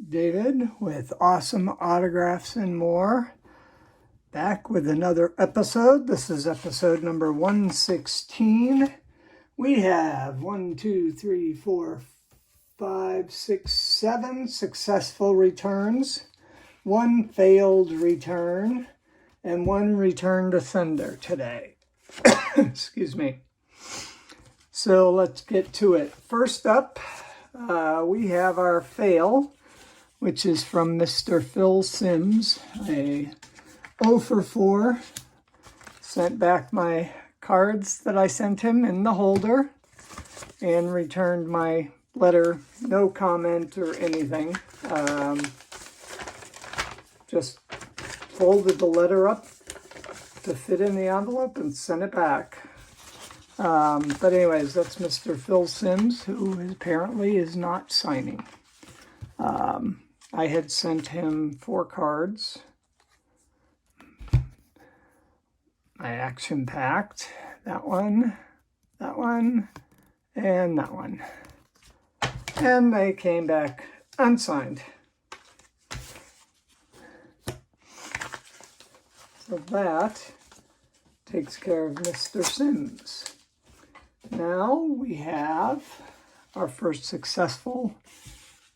David with Awesome Autographs and More. Back with another episode. This is episode number 116. We have 7 successful returns, 1 failed return, and 1 return to sender today. Excuse me. So let's get to it. First up, we have our fail, which is from Mr. Phil Simms, a 0 for 4. Sent back my cards that I sent him in the holder and returned my letter, no comment or anything. Just folded the letter up to fit in the envelope and sent it back. But anyways, that's Mr. Phil Simms, who apparently is not signing. I had sent him 4 cards. My action packed, that one, and that one. And they came back unsigned. So that takes care of Mr. Simms. Now we have our first successful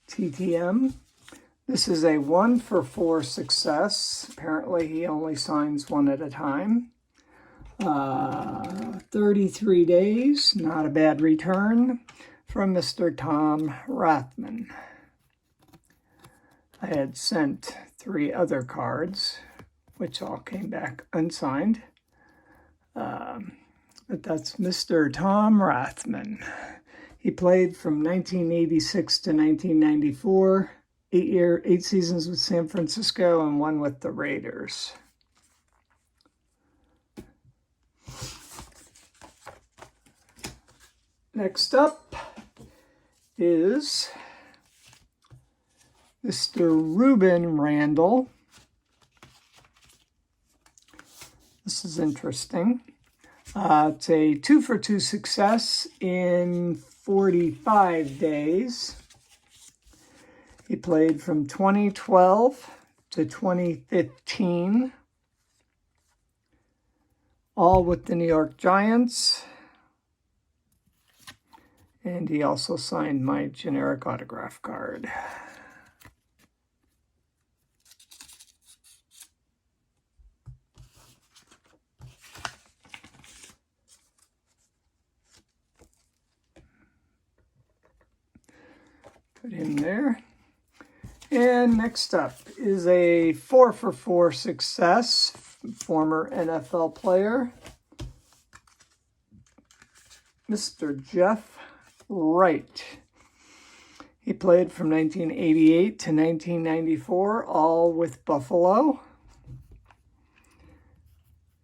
TTM. This is a 1 for 4 success. Apparently he only signs 1 at a time. 33 days, not a bad return from Mr. Tom Rathman. I had sent 3 other cards, which all came back unsigned. But that's Mr. Tom Rathman. He played from 1986 to 1994, 8 seasons with San Francisco and 1 with the Raiders. Next up is Mr. Ervin Randle. This is interesting. It's a 2 for 2 success in 45 days. He played from 2012 to 2015, all with the New York Giants. And he also signed my generic autograph card. Put him there. And next up is a 4 for 4 success, former NFL player, Mr. Jeff Wright. He played from 1988 to 1994, all with Buffalo.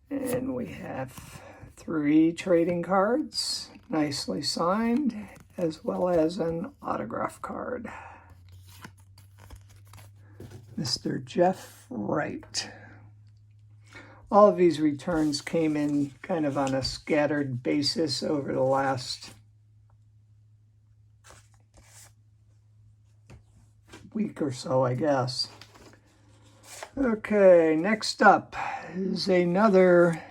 And we have 3 trading cards, nicely signed, as well as an autograph card. Mr. Jeff Wright. All of these returns came in kind of on a scattered basis over the last week or so, I guess. Okay, next up is another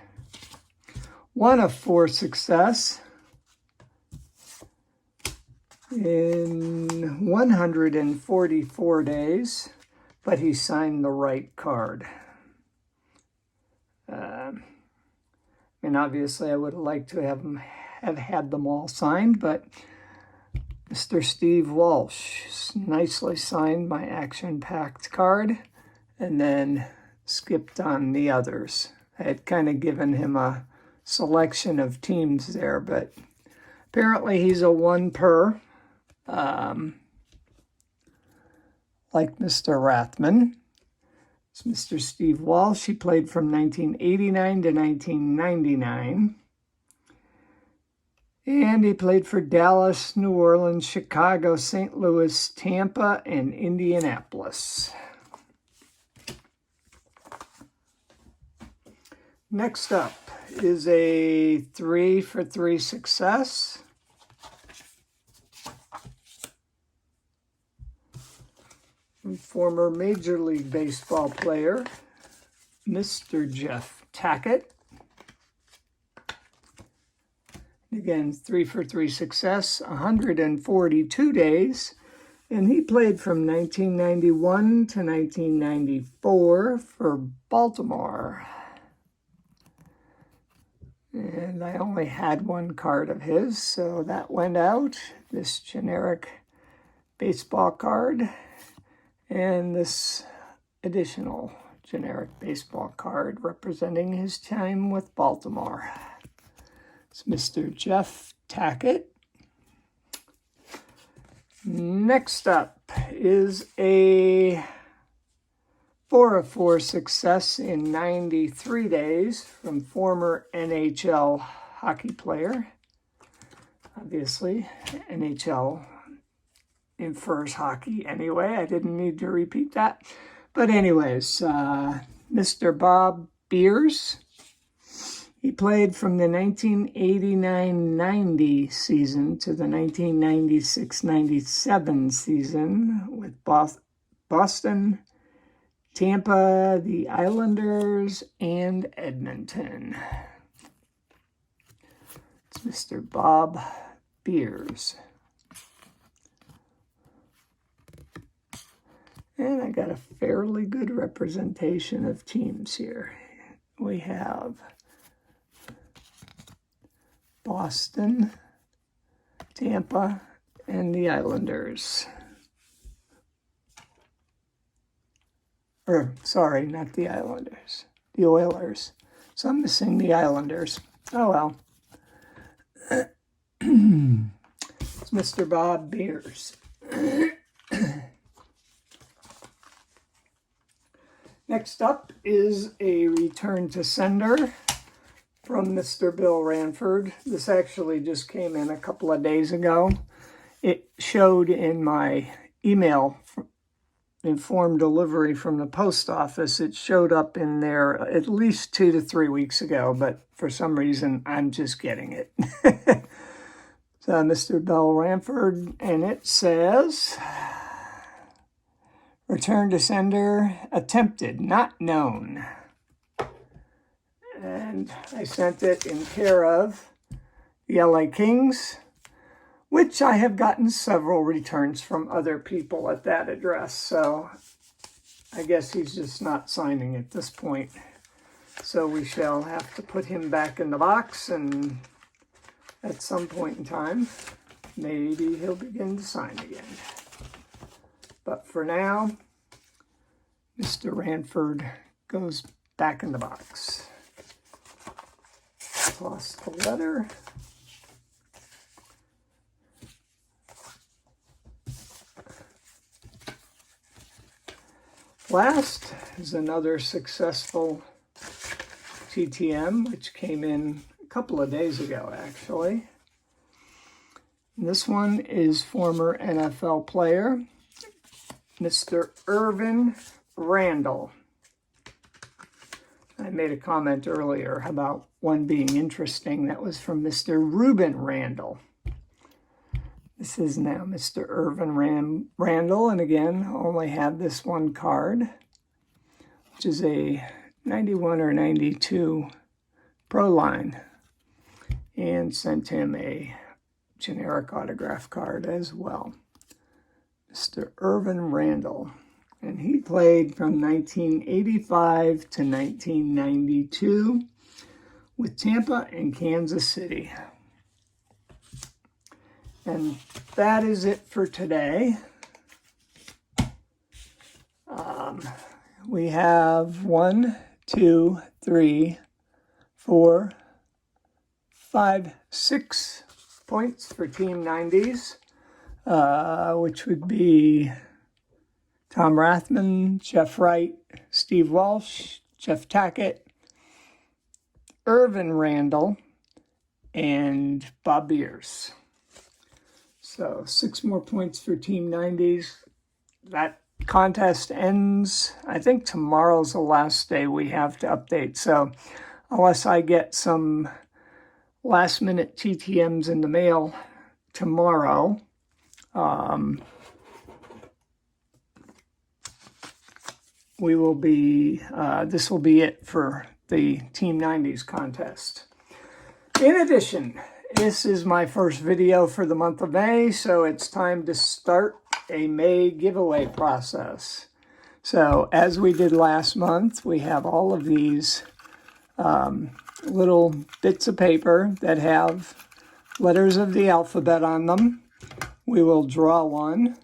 1 of 4 success in 144 days, but he signed the right card. I mean, obviously I would have liked to have had them all signed, but Mr. Steve Walsh nicely signed my action-packed card and then skipped on the others. I had kind of given him a selection of teams there, but apparently he's a 1 per, like Mr. Rathman. It's Mr. Steve Walsh. He played from 1989 to 1999. And he played for Dallas, New Orleans, Chicago, St. Louis, Tampa, and Indianapolis. Next up is a 3 for 3 success. former Major League Baseball player, Mr. Jeff Tackett. Again, 3 for 3 success, 142 days. And he played from 1991 to 1994 for Baltimore. And I only had one card of his, so that went out. This generic baseball card and this additional generic baseball card representing his time with Baltimore. It's Mr. Jeff Tackett. Next up is a 4 of 4 success in 93 days from former NHL hockey player. Obviously, NHL infers hockey anyway. I didn't need to repeat that. But anyways, Mr. Bob Beers. He played from the 1989-90 season to the 1996-97 season with Boston, Tampa, the Islanders, and Edmonton. It's Mr. Bob Beers. And I got a fairly good representation of teams here. We have Boston, Tampa, and the Islanders. Sorry, not the Islanders. The Oilers. So I'm missing the Islanders. Oh well. It's Mr. Bob Beers. Next up is a return to sender from Mr. Bill Ranford. This actually just came in a couple of days ago. It showed in my email informed delivery from the post office. It showed up in there at least 2 to 3 weeks ago, but for some reason I'm just getting it. So Mr. Bill Ranford, and it says, return to sender attempted, not known. And I sent it in care of the LA Kings, which I have gotten several returns from other people at that address. So I guess he's just not signing at this point. So we shall have to put him back in the box, and at some point in time, maybe he'll begin to sign again. But for now, Mr. Ranford goes back in the box. Toss the letter. Last is another successful TTM, which came in a couple of days ago, actually. This one is former NFL player, Mr. Ervin Randle. I made a comment earlier about one being interesting. That was from Mr. Ervin Randle. This is now Mr. Ervin Randle, and again, only have this one card, which is a 91 or 92 Pro Line, and sent him a generic autograph card as well. Mr. Ervin Randle, and he played from 1985 to 1992 with Tampa and Kansas City. And that is it for today. We have 1, 2, 3, 4, 5, 6 points for Team 90s, which would be Tom Rathman, Jeff Wright, Steve Walsh, Jeff Tackett, Ervin Randle, and Bob Beers. So 6 more points for Team 90s. That contest ends, I think tomorrow's the last day we have to update. So unless I get some last minute TTMs in the mail tomorrow, we will be, this will be it for the Team 90s contest. In addition, this is my first video for the month of May, so it's time to start a May giveaway process. So as we did last month, we have all of these little bits of paper that have letters of the alphabet on them. We will draw one,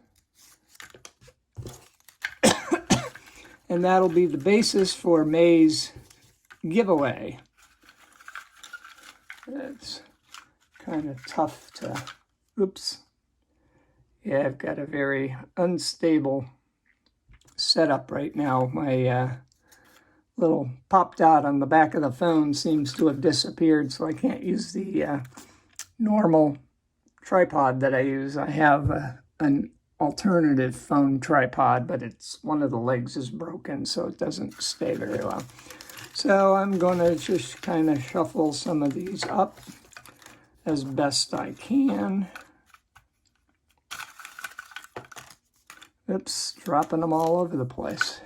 and that'll be the basis for May's giveaway. It's kind of tough to, oops. Yeah, I've got a very unstable setup right now. My little pop dot on the back of the phone seems to have disappeared, so I can't use the normal tripod that I use. I have an alternative phone tripod, but it's one of the legs is broken, so it doesn't stay very well. So I'm going to just kind of shuffle some of these up as best I can. Oops, dropping them all over the place.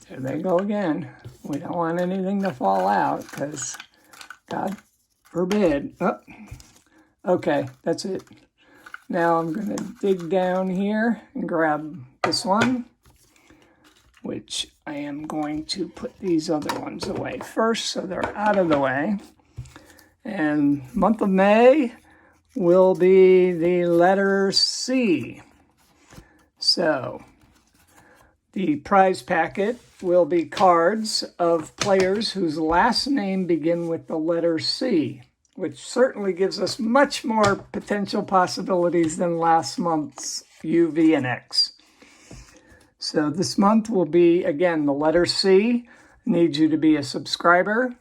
There they go again. We don't want anything to fall out because God forbid. Oh, okay, that's it. Now I'm going to dig down here and grab this one, which I am going to put these other ones away first so they're out of the way. And month of May will be the letter C. So the prize packet will be cards of players whose last name begin with the letter C, which certainly gives us much more potential possibilities than last month's U, V, and X. So this month will be, again, the letter C. I need you to be a subscriber,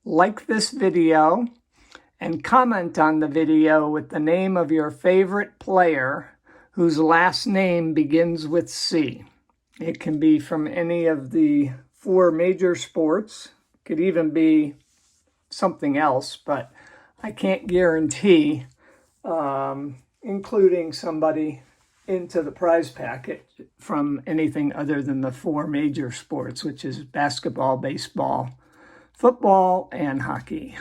like this video, and comment on the video with the name of your favorite player whose last name begins with C. It can be from any of the 4 major sports. It could even be something else, but I can't guarantee including somebody into the prize packet from anything other than the 4 major sports, which is basketball, baseball, football, and hockey.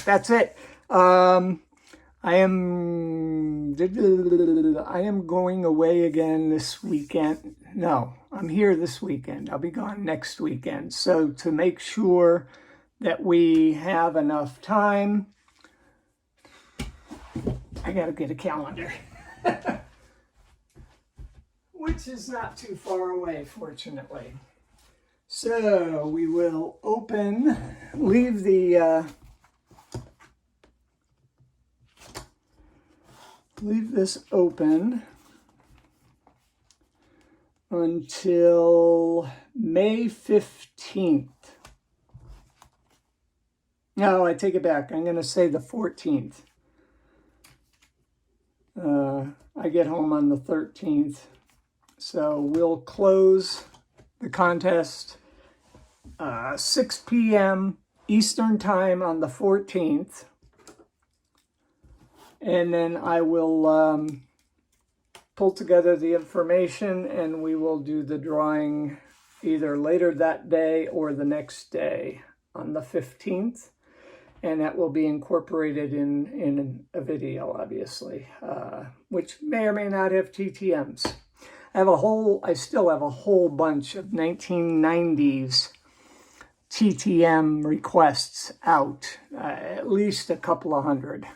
That's it. I am going away again this weekend. No, I'm here this weekend. I'll be gone next weekend. So to make sure that we have enough time, I got to get a calendar. Which is not too far away, fortunately. So we will leave this open until May 15th. No, I take it back. I'm going to say the 14th. I get home on the 13th. So we'll close the contest 6 p.m. Eastern Time on the 14th. And then I will pull together the information and we will do the drawing either later that day or the next day on the 15th. And that will be incorporated in a video, obviously, which may or may not have TTMs. I still have a whole bunch of 1990s TTM requests out, at least a couple of hundred.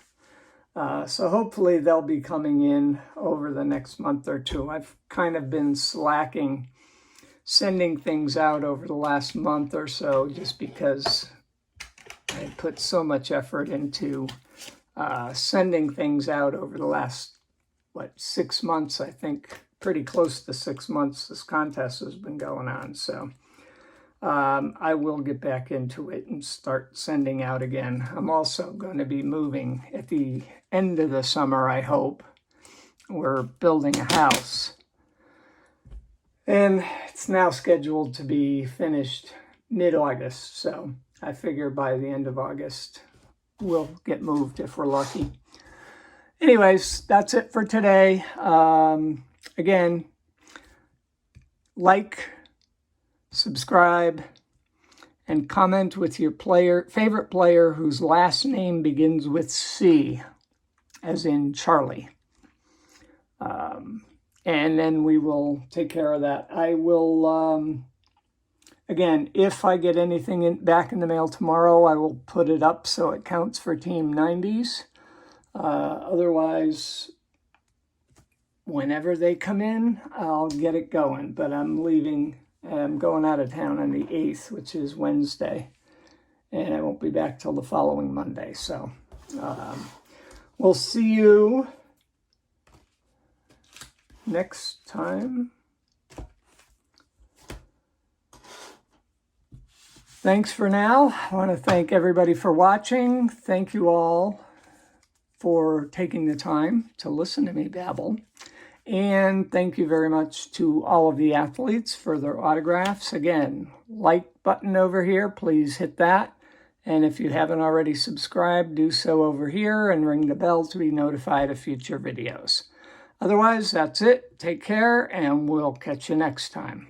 So hopefully they'll be coming in over the next month or two. I've kind of been slacking sending things out over the last month or so just because I put so much effort into sending things out over the last, 6 months, I think. Pretty close to 6 months this contest has been going on. So I will get back into it and start sending out again. I'm also going to be moving at the end of the summer, I hope. We're building a house. And it's now scheduled to be finished mid-August. So I figure by the end of August, we'll get moved if we're lucky. Anyways, that's it for today. Again, like, subscribe, and comment with your favorite player whose last name begins with C, as in Charlie. And then we will take care of that. I will, again, if I get anything back in the mail tomorrow, I will put it up so it counts for Team 90s. Otherwise, whenever they come in, I'll get it going. But I'm going out of town on the 8th, which is Wednesday. And I won't be back till the following Monday. So we'll see you next time. Thanks for now. I want to thank everybody for watching. Thank you all for taking the time to listen to me babble. And thank you very much to all of the athletes for their autographs. Again, like button over here, please hit that. And if you haven't already subscribed, do so over here and ring the bell to be notified of future videos. Otherwise, that's it. Take care, and we'll catch you next time.